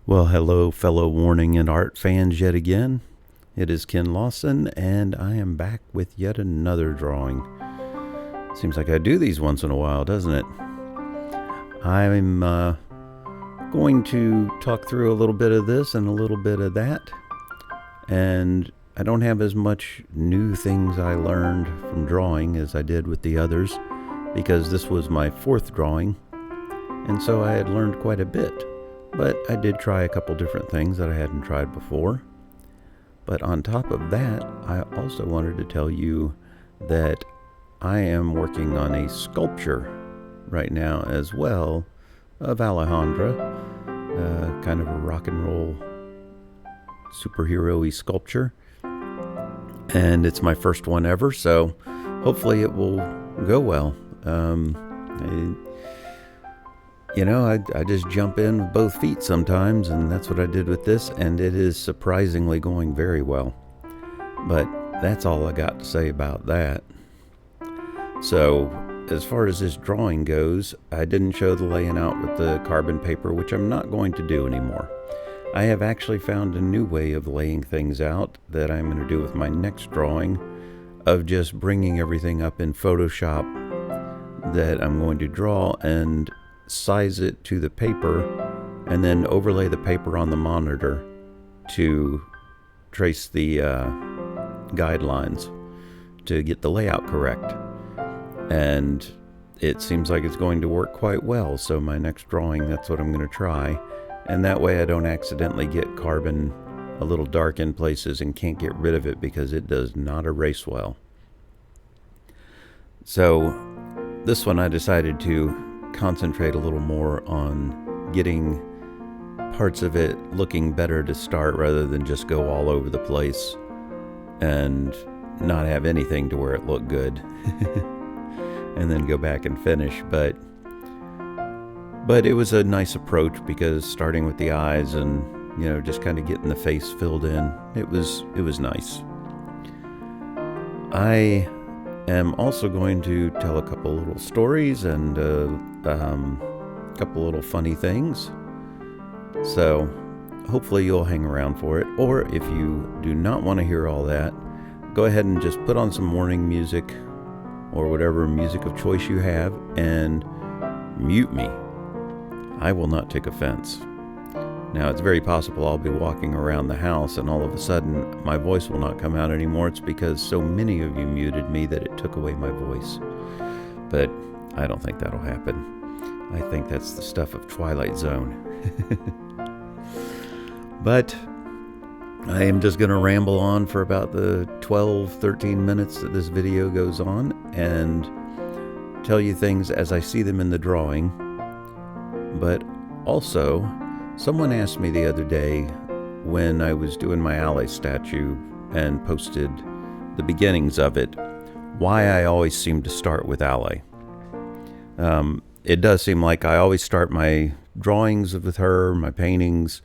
Well, hello, fellow warning and art fans, yet again. It is Ken Lawson, and I am back with yet another drawing. Seems like I do these once in a while, doesn't it? I'm going to talk through a little bit of this and a little bit of that, and I don't have as much new things I learned from drawing as I did with the others, because this was my fourth drawing, and so I had learned quite a bit. But I did try a couple different things that I hadn't tried before. But on top of that, I also wanted to tell you that I am working on a sculpture right now as well of Alejandra, kind of a rock and roll superhero-y sculpture. And it's my first one ever, so hopefully it will go well. I just jump in with both feet sometimes, and that's what I did with this, and it is surprisingly going very well. But that's all I got to say about that. So, as far as this drawing goes, I didn't show the laying out with the carbon paper, which I'm not going to do anymore. I have actually found a new way of laying things out that I'm going to do with my next drawing, of just bringing everything up in Photoshop that I'm going to draw and size it to the paper, and then overlay the paper on the monitor to trace the guidelines to get the layout correct. And it seems like it's going to work quite well, so my next drawing, that's what I'm going to try, and that way I don't accidentally get carbon a little dark in places and can't get rid of it, because it does not erase well. So this one I decided to concentrate a little more on getting parts of it looking better to start, rather than just go all over the place and not have anything to where it looked good and then go back and finish. But it was a nice approach, because starting with the eyes and just kind of getting the face filled in, it was nice. I am also going to tell a couple little stories and a couple little funny things. So hopefully you'll hang around for it. Or if you do not want to hear all that, go ahead and just put on some morning music or whatever music of choice you have and mute me. I will not take offense. Now, it's very possible I'll be walking around the house and all of a sudden my voice will not come out anymore. It's because so many of you muted me that it took away my voice. But I don't think that'll happen. I think that's the stuff of Twilight Zone. But I am just going to ramble on for about the 12-13 minutes that this video goes on and tell you things as I see them in the drawing. But also, someone asked me the other day when I was doing my alley statue and posted the beginnings of it, why I always seem to start with alley. It does seem like I always start my drawings with her, my paintings.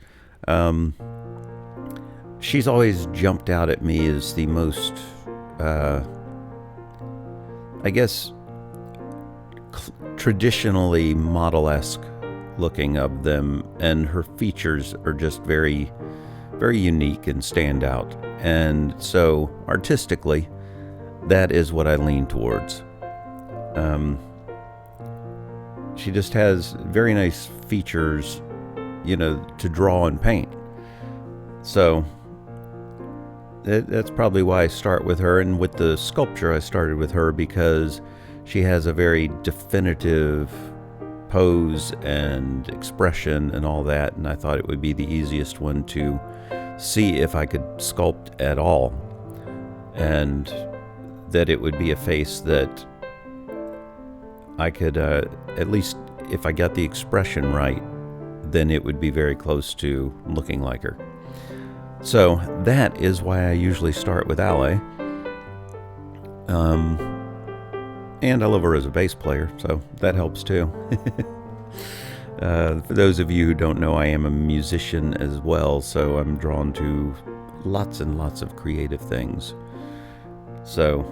She's always jumped out at me as the most, traditionally model-esque looking of them, and her features are just very, very unique and stand out. And so artistically, that is what I lean towards. She just has very nice features, to draw and paint. So that's probably why I start with her. And with the sculpture, I started with her because she has a very definitive pose and expression and all that, and I thought it would be the easiest one to see if I could sculpt at all, and that it would be a face that I could, at least if I got the expression right, then it would be very close to looking like her. So that is why I usually start with Ale. And I love her as a bass player, so that helps too. For those of you who don't know, I am a musician as well, so I'm drawn to lots and lots of creative things. So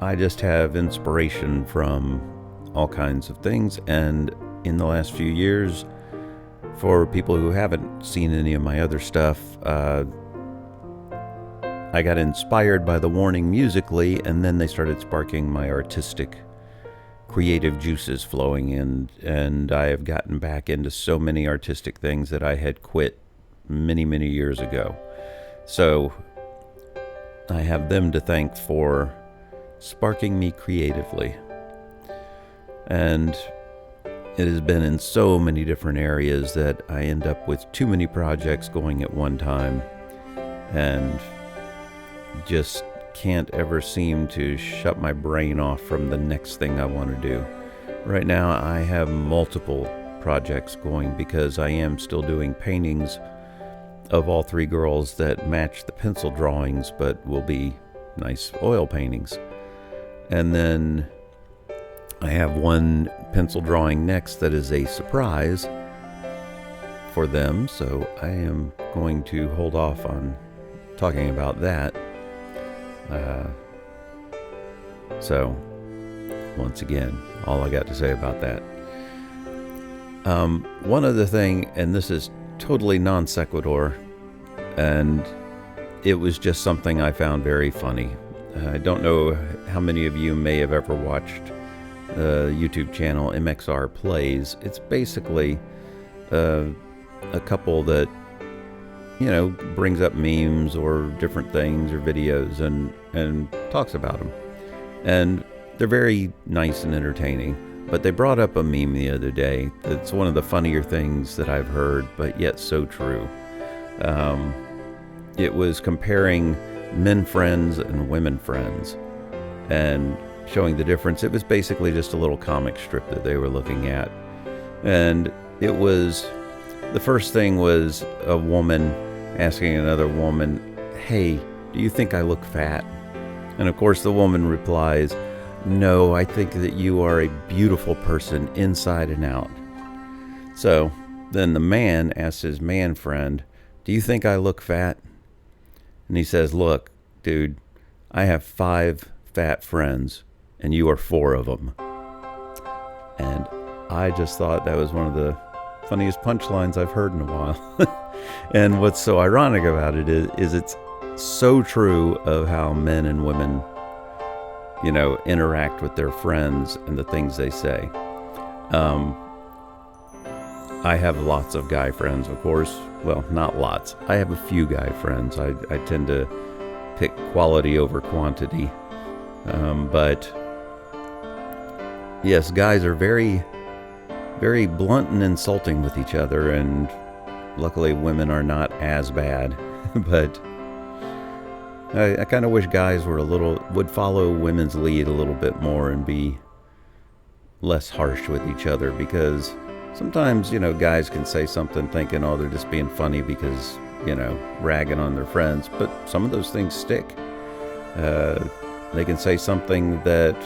I just have inspiration from all kinds of things, and in the last few years, For people who haven't seen any of my other stuff, I got inspired by the Warning musically, and then they started sparking my artistic, creative juices flowing in, and I have gotten back into so many artistic things that I had quit many, many years ago. So I have them to thank for sparking me creatively. And it has been in so many different areas that I end up with too many projects going at one time and just can't ever seem to shut my brain off from the next thing I want to do. Right now I have multiple projects going because I am still doing paintings of all three girls that match the pencil drawings but will be nice oil paintings. And then I have one pencil drawing next that is a surprise for them, so I am going to hold off on talking about that. So, once again, all I got to say about that. One other thing, and this is totally non sequitur, and it was just something I found very funny. I don't know how many of you may have ever watched the YouTube channel MXR Plays. It's basically a couple that, you know, brings up memes or different things or videos and talks about them. And they're very nice and entertaining. But they brought up a meme the other day that's one of the funnier things that I've heard, but yet so true. It was comparing men friends and women friends and showing the difference. It was basically just a little comic strip that they were looking at. And it was, the first thing was a woman asking another woman, "Hey, do you think I look fat?" And of course the woman replies, "No, I think that you are a beautiful person inside and out." So then the man asks his man friend, "Do you think I look fat?" And he says, "Look, dude, I have 5 fat friends and you are 4 of them." And I just thought that was one of the funniest punchlines I've heard in a while. And what's so ironic about it is it's so true of how men and women, you know, interact with their friends and the things they say. I have lots of guy friends, of course. Well, not lots. I have a few guy friends. I tend to pick quality over quantity. But yes, guys are very, very blunt and insulting with each other, and luckily women are not as bad. But I kind of wish guys would follow women's lead a little bit more and be less harsh with each other, because sometimes, you know, guys can say something thinking, oh, they're just being funny because, you know, ragging on their friends, but some of those things stick. They can say something that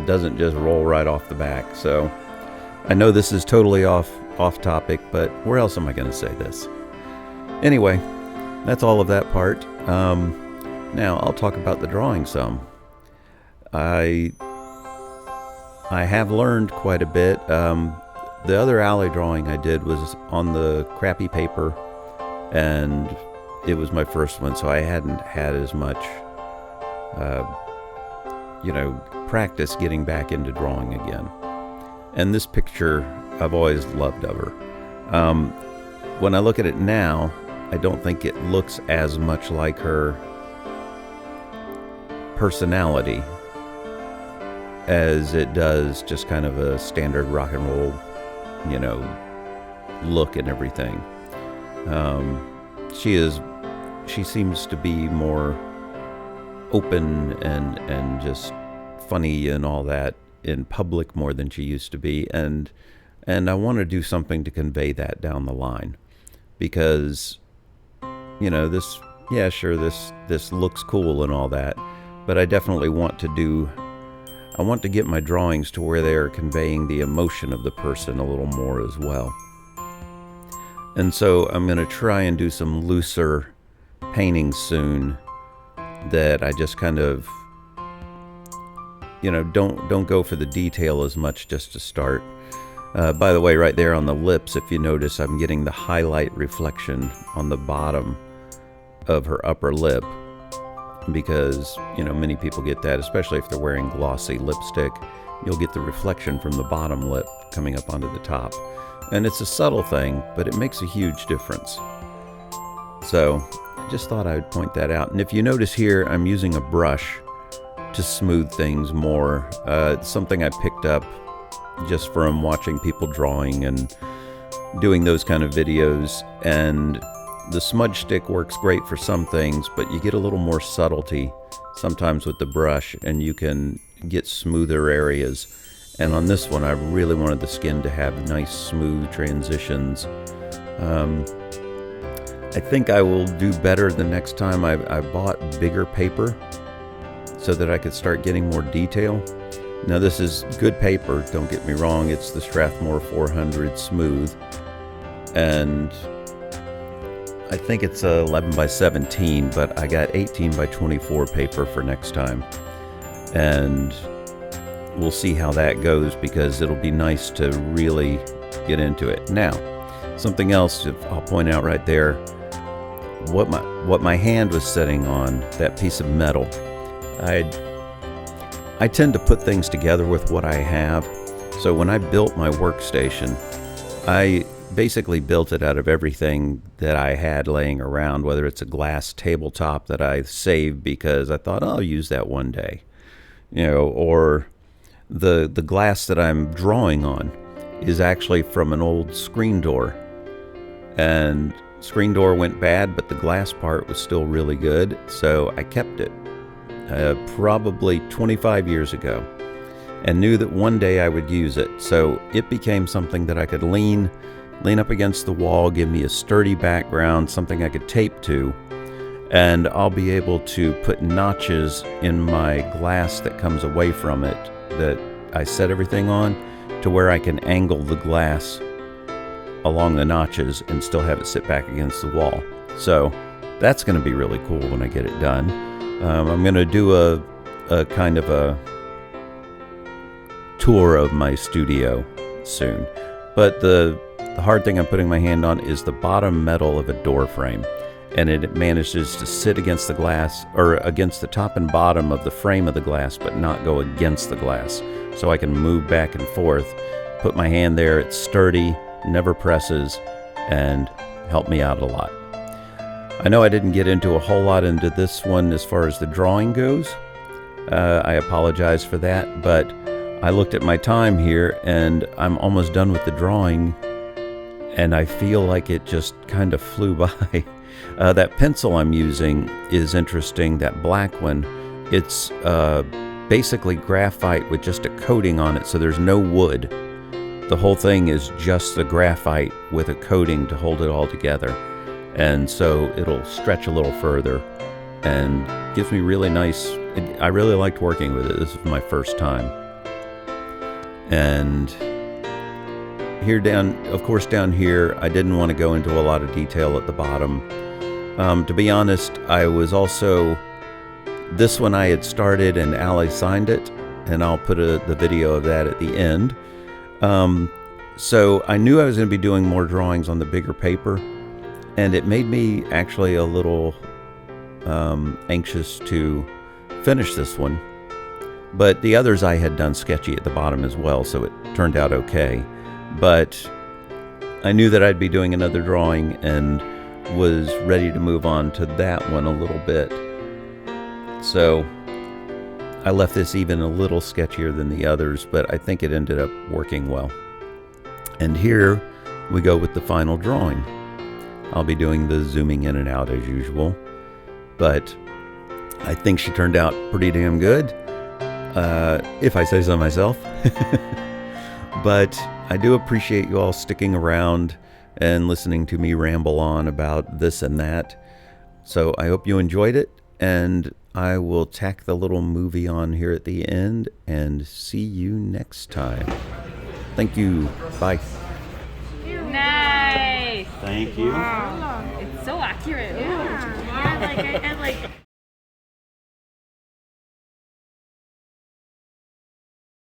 doesn't just roll right off the back. So I know this is totally off topic, but where else am I going to say this? Anyway, that's all of that part. Now I'll talk about the drawing some. I have learned quite a bit. The other alley drawing I did was on the crappy paper, and it was my first one, so I hadn't had as much, practice getting back into drawing again. And this picture I've always loved of her. When I look at it now, I don't think it looks as much like her personality as it does just kind of a standard rock and roll, you know, look and everything. She seems to be more open and just funny and all that in public more than she used to be, and I want to do something to convey that down the line, because, you know, this looks cool and all that, but I definitely want to get my drawings to where they are conveying the emotion of the person a little more as well. And so I'm going to try and do some looser paintings soon that I just kind of, you know, don't go for the detail as much just to start. By the way, right there on the lips, if you notice, I'm getting the highlight reflection on the bottom of her upper lip, because, you know, many people get that, especially if they're wearing glossy lipstick. You'll get the reflection from the bottom lip coming up onto the top. And it's a subtle thing, but it makes a huge difference. So I just thought I would point that out. And if you notice here, I'm using a brush to smooth things more. It's something I picked up just from watching people drawing and doing those kind of videos. And the smudge stick works great for some things, but you get a little more subtlety sometimes with the brush, and you can get smoother areas. And on this one, I really wanted the skin to have nice, smooth transitions. I think I will do better the next time. I bought bigger paper so that I could start getting more detail. Now, this is good paper, don't get me wrong. It's the Strathmore 400 Smooth, and I think it's 11 by 17, but I got 18 by 24 paper for next time. And we'll see how that goes, because it'll be nice to really get into it. Now, something else I'll point out right there, what my hand was sitting on, that piece of metal. I tend to put things together with what I have. So when I built my workstation, I basically built it out of everything that I had laying around, whether it's a glass tabletop that I saved because I thought, oh, I'll use that one day, you know, or the glass that I'm drawing on is actually from an old screen door. And screen door went bad, but the glass part was still really good, so I kept it. Probably 25 years ago, and knew that one day I would use it. So it became something that I could lean up against the wall, give me a sturdy background, something I could tape to, and I'll be able to put notches in my glass that comes away from it that I set everything on, to where I can angle the glass along the notches and still have it sit back against the wall. So that's going to be really cool when I get it done. I'm going to do a kind of a tour of my studio soon. But the hard thing I'm putting my hand on is the bottom metal of a door frame. And it manages to sit against the glass, or against the top and bottom of the frame of the glass, but not go against the glass. So I can move back and forth, put my hand there, it's sturdy, never presses, and help me out a lot. I know I didn't get into a whole lot into this one as far as the drawing goes. I apologize for that, but I looked at my time here and I'm almost done with the drawing, and I feel like it just kind of flew by. That pencil I'm using is interesting, that black one. It's basically graphite with just a coating on it, so there's no wood. The whole thing is just the graphite with a coating to hold it all together. And so it'll stretch a little further and gives me really nice, I really liked working with it. This is my first time. And here of course down here, I didn't want to go into a lot of detail at the bottom. To be honest, I was also, this one I had started and Allie signed it, and I'll put the video of that at the end. So I knew I was going to be doing more drawings on the bigger paper, and it made me actually a little anxious to finish this one. But the others I had done sketchy at the bottom as well, so it turned out okay. But I knew that I'd be doing another drawing and was ready to move on to that one a little bit. So I left this even a little sketchier than the others, but I think it ended up working well. And here we go with the final drawing. I'll be doing the zooming in and out as usual, but I think she turned out pretty damn good, if I say so myself. But I do appreciate you all sticking around and listening to me ramble on about this and that. So I hope you enjoyed it, and I will tack the little movie on here at the end, and see you next time. Thank you. Bye. Nice. Thank you. Wow. It's so accurate. Yeah. I like